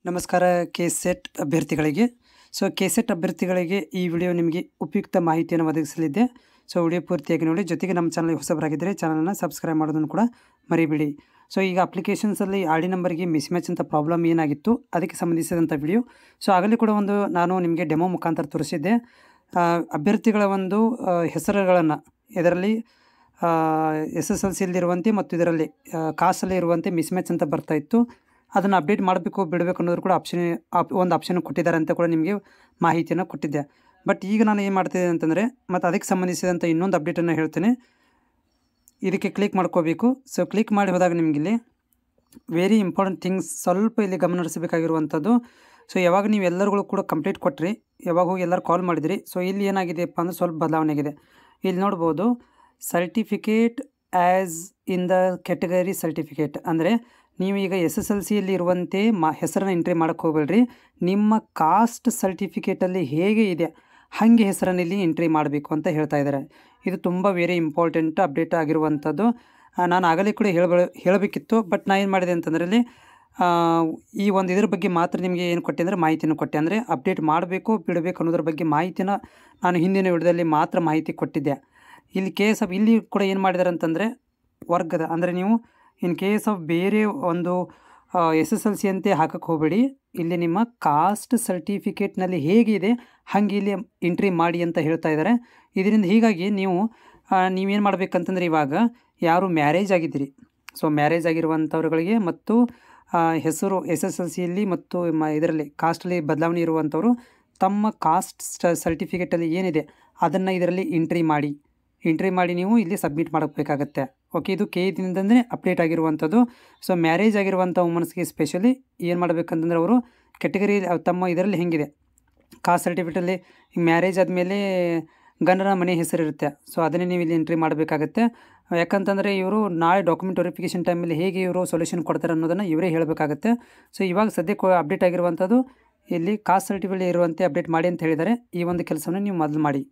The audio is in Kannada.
ನಮಸ್ಕಾರ ಕೆಸೆಟ್ ಅಭ್ಯರ್ಥಿಗಳಿಗೆ. ಕೆಸೆಟ್ ಅಭ್ಯರ್ಥಿಗಳಿಗೆ ಈ ವಿಡಿಯೋ ನಿಮಗೆ ಉಪಯುಕ್ತ ಮಾಹಿತಿಯನ್ನು ಒದಗಿಸಲಿದೆ. ವಿಡಿಯೋ ಪೂರ್ತಿಯಾಗಿ ನೋಡಿ. ಜೊತೆಗೆ ನಮ್ಮ ಚಾನಲ್ಗೆ ಹೊಸಬರಾಗಿದ್ದರೆ ಚಾನಲನ್ನು ಸಬ್ಸ್ಕ್ರೈಬ್ ಮಾಡೋದನ್ನು ಕೂಡ ಮರಿಬೇಡಿ. ಈಗ ಅಪ್ಲಿಕೇಶನ್ಸಲ್ಲಿ ಆರ್.ಡಿ ನಂಬರ್ಗೆ ಮಿಸ್ಮ್ಯಾಚ್ ಅಂತ ಪ್ರಾಬ್ಲಮ್ ಏನಾಗಿತ್ತು ಅದಕ್ಕೆ ಸಂಬಂಧಿಸಿದಂಥ ವಿಡಿಯೋ. ಆಗಲೇ ಕೂಡ ನಾನು ನಿಮಗೆ ಡೆಮೋ ಮುಖಾಂತರ ತೋರಿಸಿದ್ದೆ. ಅಭ್ಯರ್ಥಿಗಳ ಹೆಸರುಗಳನ್ನು ಇದರಲ್ಲಿ SSLCಯಲ್ಲಿರುವಂತೆ ಮತ್ತು ಇದರಲ್ಲಿ ಕಾಸಲ್ಲಿ ಇರುವಂತೆ ಮಿಸ್ಮ್ಯಾಚ್ ಅಂತ ಬರ್ತಾಯಿತ್ತು. ಅದನ್ನು ಅಪ್ಡೇಟ್ ಮಾಡಬೇಕು ಬಿಡಬೇಕು ಅನ್ನೋದು ಕೂಡ ಒಂದು ಆಪ್ಷನ್ ಕೊಟ್ಟಿದ್ದಾರೆ ಅಂತ ಕೂಡ ನಿಮಗೆ ಮಾಹಿತಿಯನ್ನು ಕೊಟ್ಟಿದ್ದೆ. ಬಟ್ ಈಗ ನಾನು ಏನು ಮಾಡ್ತಿದ್ದೆ ಅಂತಂದರೆ ಮತ್ತು ಅದಕ್ಕೆ ಸಂಬಂಧಿಸಿದಂಥ ಇನ್ನೊಂದು ಅಪ್ಡೇಟನ್ನು ಹೇಳ್ತೇನೆ. ಇದಕ್ಕೆ ಕ್ಲಿಕ್ ಮಾಡ್ಕೋಬೇಕು. ಕ್ಲಿಕ್ ಮಾಡಿ ಹೋದಾಗ ನಿಮಗಿಲ್ಲಿ ವೆರಿ ಇಂಪಾರ್ಟೆಂಟ್ ಥಿಂಗ್ಸ್ ಸ್ವಲ್ಪ ಇಲ್ಲಿ ಗಮನ ಹರಿಸಬೇಕಾಗಿರುವಂಥದ್ದು. ಯಾವಾಗ ನೀವು ಎಲ್ಲರಿಗೂ ಕೂಡ ಕಂಪ್ಲೀಟ್ ಕೊಟ್ಟಿರಿ, ಯಾವಾಗ ಹೋಗಿ ಎಲ್ಲರೂ ಕಾಲ್ ಮಾಡಿದಿರಿ, ಇಲ್ಲಿ ಏನಾಗಿದೆಯಪ್ಪ ಅಂದರೆ ಸ್ವಲ್ಪ ಬದಲಾವಣೆ ಆಗಿದೆ. ಇಲ್ಲಿ ನೋಡ್ಬೋದು, certificate as in the category certificate ಅಂದರೆ ನೀವು ಈಗ SSLCಯಲ್ಲಿ ಇರುವಂತೆ ಹೆಸರನ್ನು ಎಂಟ್ರಿ ಮಾಡೋಕ್ಕೆ ಹೋಗಬೇಡ್ರಿ. ನಿಮ್ಮ ಕಾಸ್ಟ್ ಸರ್ಟಿಫಿಕೇಟಲ್ಲಿ ಹೇಗೆ ಇದೆ ಹಾಗೆ ಹೆಸರನ್ನು ಇಲ್ಲಿ ಎಂಟ್ರಿ ಮಾಡಬೇಕು ಅಂತ ಹೇಳ್ತಾ ಇದ್ದಾರೆ. ಇದು ತುಂಬ ವೆರಿ ಇಂಪಾರ್ಟೆಂಟ್ ಅಪ್ಡೇಟ್ ಆಗಿರುವಂಥದ್ದು. ನಾನು ಆಗಲೇ ಕೂಡ ಹೇಳಬೇಕಿತ್ತು. ಬಟ್ ನಾನು ಏನು ಮಾಡಿದೆ ಅಂತಂದರೆ ಇಲ್ಲಿ ಈ ಇದ್ರ ಬಗ್ಗೆ ಮಾತ್ರ ನಿಮಗೆ ಏನು ಕೊಟ್ಟೆ ಅಂದರೆ ಮಾಹಿತಿಯನ್ನು ಕೊಟ್ಟೆ. ಅಂದರೆ ಅಪ್ಡೇಟ್ ಮಾಡಬೇಕು ಬಿಡಬೇಕು ಅನ್ನೋದ್ರ ಬಗ್ಗೆ ಮಾಹಿತಿನ ನಾನು ಹಿಂದಿನ ವಿಡಿಯೋದಲ್ಲಿ ಮಾತ್ರ ಮಾಹಿತಿ ಕೊಟ್ಟಿದ್ದೆ. ಇಲ್ಲಿ ಇಲ್ಲಿ ಕೂಡ ಏನು ಮಾಡಿದ್ದಾರೆ ಅಂತಂದರೆ ವರ್ಗದ ಅಂದರೆ ನೀವು ಇನ್ ಕೇಸ್ ಆಫ್ ಬೇರೆ ಒಂದು SSLC ಅಂತೆ ಹಾಕಕ್ಕೆ ಹೋಗಬೇಡಿ. ಇಲ್ಲಿ ನಿಮ್ಮ ಕಾಸ್ಟ್ ಸರ್ಟಿಫಿಕೇಟ್ನಲ್ಲಿ ಹೇಗಿದೆ ಹಾಗೆ ಇಲ್ಲಿ ಎಂಟ್ರಿ ಮಾಡಿ ಅಂತ ಹೇಳ್ತಾ ಇದ್ದಾರೆ. ಇದರಿಂದ ಹೀಗಾಗಿ ನೀವೇನು ಮಾಡಬೇಕಂತಂದರೆ ಇವಾಗ ಯಾರು ಮ್ಯಾರೇಜ್ ಆಗಿದ್ದೀರಿ, ಮ್ಯಾರೇಜ್ ಆಗಿರುವಂಥವ್ರುಗಳಿಗೆ ಮತ್ತು ಹೆಸರು SSLCಯಲ್ಲಿ ಮತ್ತು ಇದರಲ್ಲಿ ಕಾಸ್ಟಲ್ಲಿ ಬದಲಾವಣೆ ಇರುವಂಥವರು ತಮ್ಮ ಕಾಸ್ಟ್ ಸರ್ಟಿಫಿಕೇಟಲ್ಲಿ ಏನಿದೆ ಅದನ್ನು ಇದರಲ್ಲಿ ಎಂಟ್ರಿ ಮಾಡಿ ನೀವು ಇಲ್ಲಿ ಸಬ್ಮಿಟ್ ಮಾಡಬೇಕಾಗತ್ತೆ. ಓಕೆ, ಇದು ದಿನದಿಂದಲೇ ಅಪ್ಡೇಟ್ ಆಗಿರುವಂಥದ್ದು. ಮ್ಯಾರೇಜ್ ಆಗಿರುವಂಥ ವುಮನ್ಸ್ಗೆ ಸ್ಪೆಷಲಿ ಏನು ಮಾಡಬೇಕಂತಂದ್ರೆ ಅವರು ಕ್ಯಾಟಗರಿ ತಮ್ಮ ಇದರಲ್ಲಿ ಹೆಂಗಿದೆ ಕಾಸ್ಟ್ ಸರ್ಟಿಫಿಕೇಟಲ್ಲಿ ಮ್ಯಾರೇಜ್ ಆದಮೇಲೆ ಗಂಡನ ಮನೆ ಹೆಸರಿರುತ್ತೆ. ಅದನ್ನೇ ನೀವು ಇಲ್ಲಿ ಎಂಟ್ರಿ ಮಾಡಬೇಕಾಗತ್ತೆ. ಯಾಕಂತಂದರೆ ಇವರು ನಾಳೆ ಡಾಕ್ಯುಮೆಂಟ್ ವೆರಿಫಿಕೇಷನ್ ಟೈಮಲ್ಲಿ ಹೇಗೆ ಇವರು ಸೊಲ್ಯೂಷನ್ ಕೊಡ್ತಾರೆ ಅನ್ನೋದನ್ನು ಇವರೇ ಹೇಳಬೇಕಾಗತ್ತೆ. ಇವಾಗ ಸದ್ಯಕ್ಕೆ ಅಪ್ಡೇಟ್ ಆಗಿರುವಂಥದ್ದು ಇಲ್ಲಿ ಕಾಸ್ಟ್ ಸರ್ಟಿಫಿಕೇಟ್ ಇರುವಂತೆ ಅಪ್ಡೇಟ್ ಮಾಡಿ ಅಂತ ಹೇಳಿದ್ದಾರೆ. ಈ ಒಂದು ಕೆಲಸವನ್ನು ನೀವು ಮೊದಲು ಮಾಡಿ.